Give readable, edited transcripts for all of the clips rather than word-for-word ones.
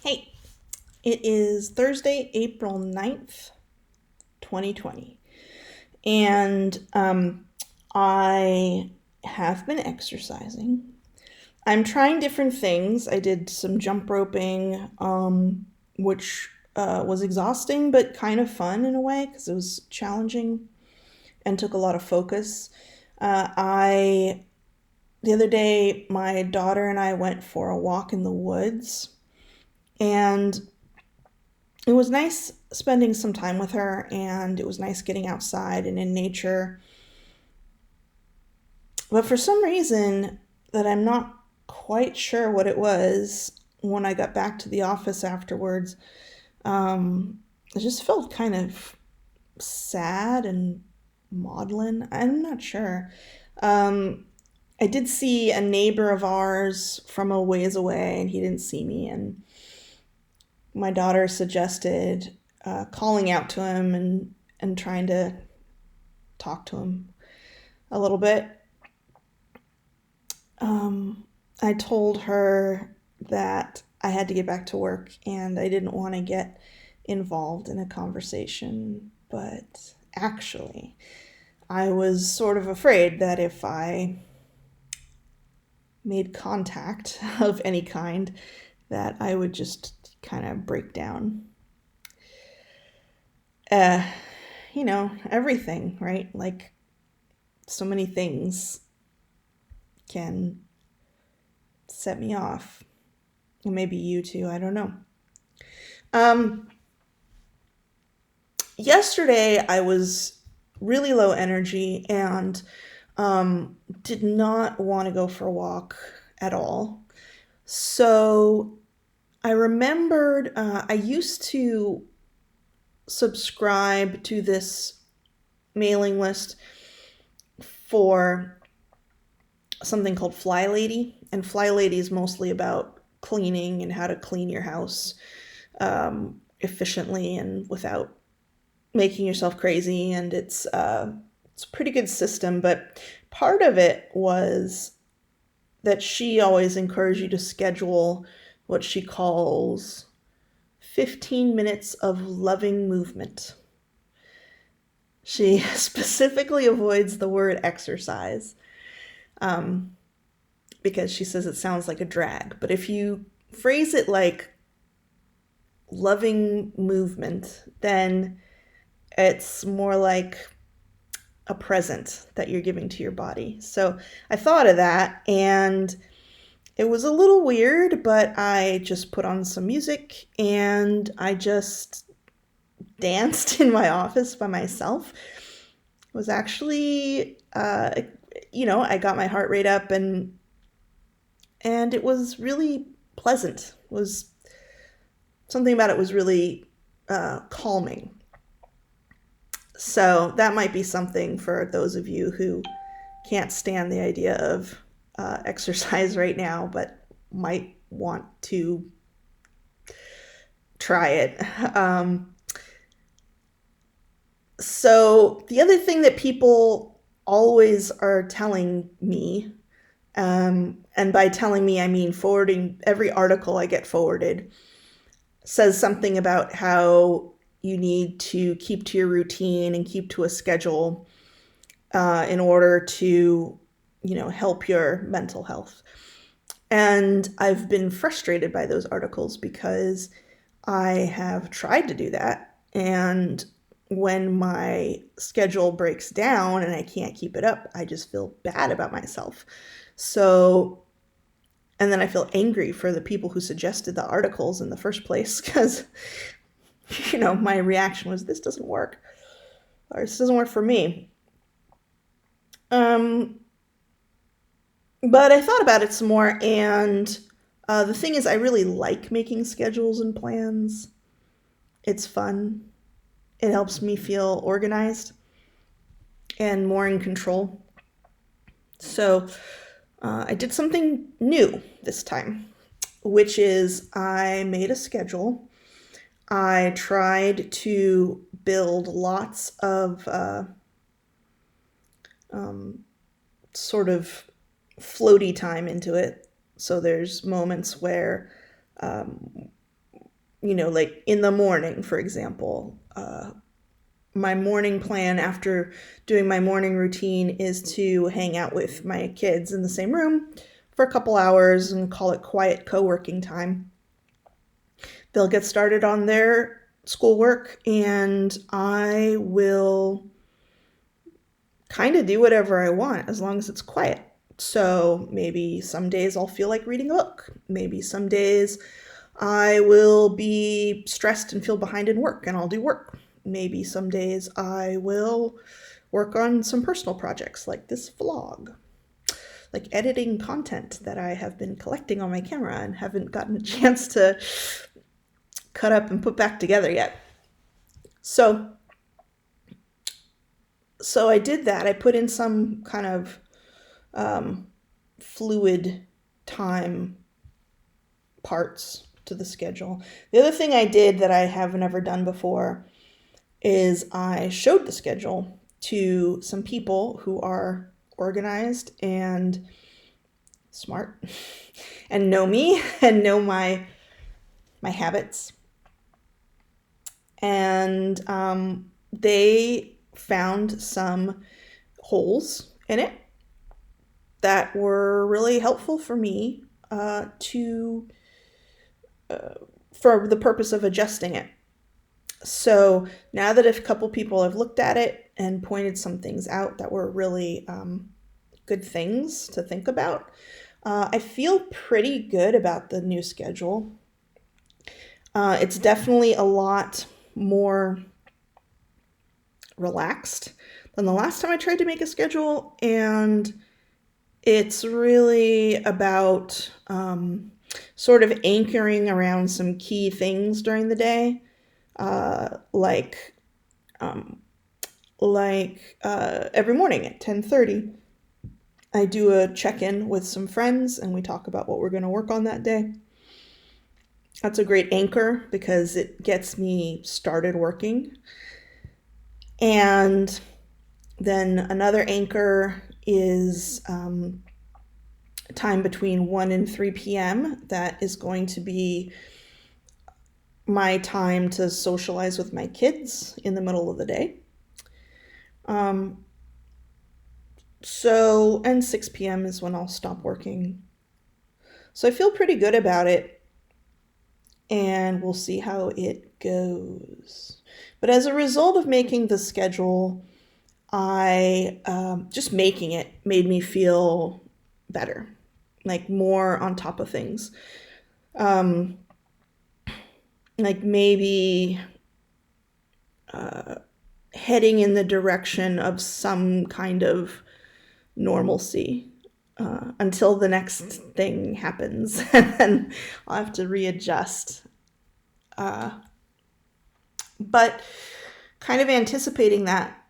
Hey, it is Thursday, April 9th, 2020. And I have been exercising. I'm trying different things. I did some jump roping, which was exhausting but kind of fun in a way because it was challenging and took a lot of focus. I The other day, my daughter and I went for a walk in the woods, and it was nice spending some time with her, and it was nice getting outside and in nature. But for some reason that I'm not quite sure what it was, when I got back to the office afterwards, I just felt kind of sad and maudlin. I'm not sure. Um, I did see a neighbor of ours from a ways away, and he didn't see me. And my daughter suggested calling out to him and trying to talk to him a little bit. Um, I told her that I had to get back to work and I didn't want to get involved in a conversation, but actually, I was sort of afraid that if I made contact of any kind, that I would just kind of break down. Uh, everything, right? Like so many things can set me off. And maybe you too, I don't know. Um, Yesterday I was really low energy and did not want to go for a walk at all. So I remembered I used to subscribe to this mailing list for something called Fly Lady, and Fly Lady is mostly about cleaning and how to clean your house efficiently and without making yourself crazy. And it's a pretty good system. But part of it was that she always encouraged you to schedule what she calls 15 minutes of loving movement. She specifically avoids the word exercise, um, because she says it sounds like a drag. But if you phrase it like loving movement, then it's more like a present that you're giving to your body. So I thought of that, and it was a little weird, but I just put on some music and I just danced in my office by myself. It was actually, I got my heart rate up, and it was really pleasant. It was something about it was really calming. So that might be something for those of you who can't stand the idea of exercise right now, but might want to try it. So the other thing that people always are telling me, and by telling me I mean forwarding every article I get forwarded, says something about how you need to keep to your routine and keep to a schedule in order to, help your mental health. And I've been frustrated by those articles because I have tried to do that. And when my schedule breaks down and I can't keep it up, I just feel bad about myself. So, and then I feel angry for the people who suggested the articles in the first place because, my reaction was, this doesn't work, or this doesn't work for me. Um, but I thought about it some more, and the thing is, I really like making schedules and plans. It's fun. It helps me feel organized and more in control. So I did something new this time, which is I made a schedule. I tried to build lots of um, sort of floaty time into it. So there's moments where um, like in the morning, for example. My morning plan after doing my morning routine is to hang out with my kids in the same room for a couple hours and call it quiet co-working time. They'll get started on their schoolwork, and I will kind of do whatever I want as long as it's quiet. So maybe some days I'll feel like reading a book. Maybe some days I will be stressed and feel behind in work and I'll do work. Maybe some days I will work on some personal projects like this vlog, like editing content that I have been collecting on my camera and haven't gotten a chance to cut up and put back together yet. So I did that. I put in some kind of fluid time parts to the schedule. The other thing I did that I have never done before is I showed the schedule to some people who are organized and smart and know me and know my habits. And they found some holes in it that were really helpful for me for the purpose of adjusting it. So now that a couple people have looked at it and pointed some things out that were really good things to think about, I feel pretty good about the new schedule. It's definitely a lot more relaxed than the last time I tried to make a schedule, and it's really about sort of anchoring around some key things during the day, like every morning at 10:30, I do a check-in with some friends and we talk about what we're going to work on that day. That's a great anchor because it gets me started working. And then another anchor is time between 1 and 3 p.m. That is going to be my time to socialize with my kids in the middle of the day. And 6 p.m. is when I'll stop working. So I feel pretty good about it, and we'll see how it goes. But as a result of making the schedule, just making it made me feel better, like more on top of things. Like maybe heading in the direction of some kind of normalcy until the next thing happens, and then I'll have to readjust. But kind of anticipating that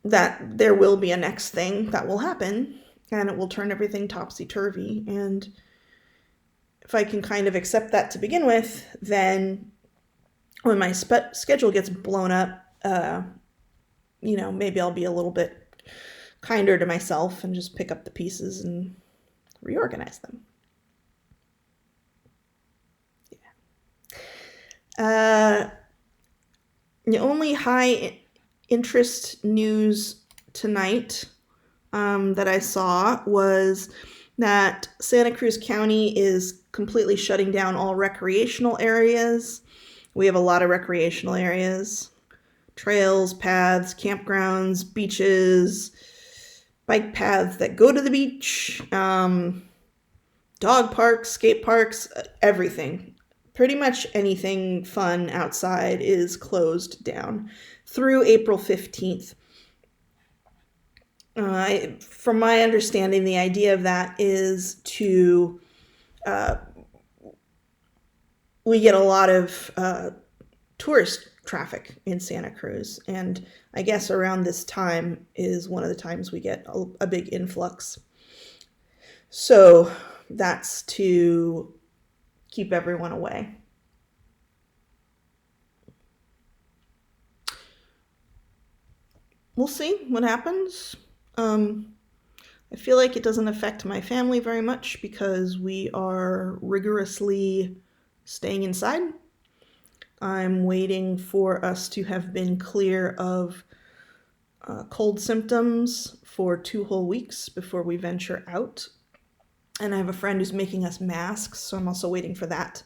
there will be a next thing that will happen, and it will turn everything topsy-turvy. And if I can kind of accept that to begin with, then when my schedule gets blown up, maybe I'll be a little bit kinder to myself and just pick up the pieces and reorganize them. Yeah. The only high interest news tonight that I saw was that Santa Cruz County is completely shutting down all recreational areas. We have a lot of recreational areas: trails, paths, campgrounds, beaches, bike paths that go to the beach, dog parks, skate parks, everything. Pretty much anything fun outside is closed down through April 15th. From my understanding, the idea of that is to we get a lot of tourist traffic in Santa Cruz, and I guess around this time is one of the times we get a big influx. So that's to keep everyone away. We'll see what happens. I feel like it doesn't affect my family very much because we are rigorously staying inside. I'm waiting for us to have been clear of cold symptoms for 2 whole weeks before we venture out. And I have a friend who's making us masks, so I'm also waiting for that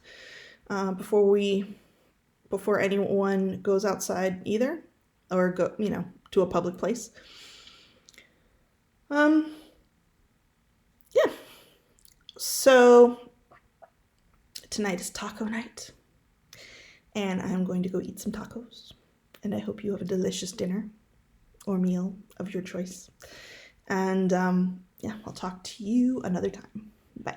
before anyone goes outside either, or go to a public place. Yeah. So tonight is taco night, and I'm going to go eat some tacos. And I hope you have a delicious dinner or meal of your choice. And yeah, I'll talk to you another time. Bye.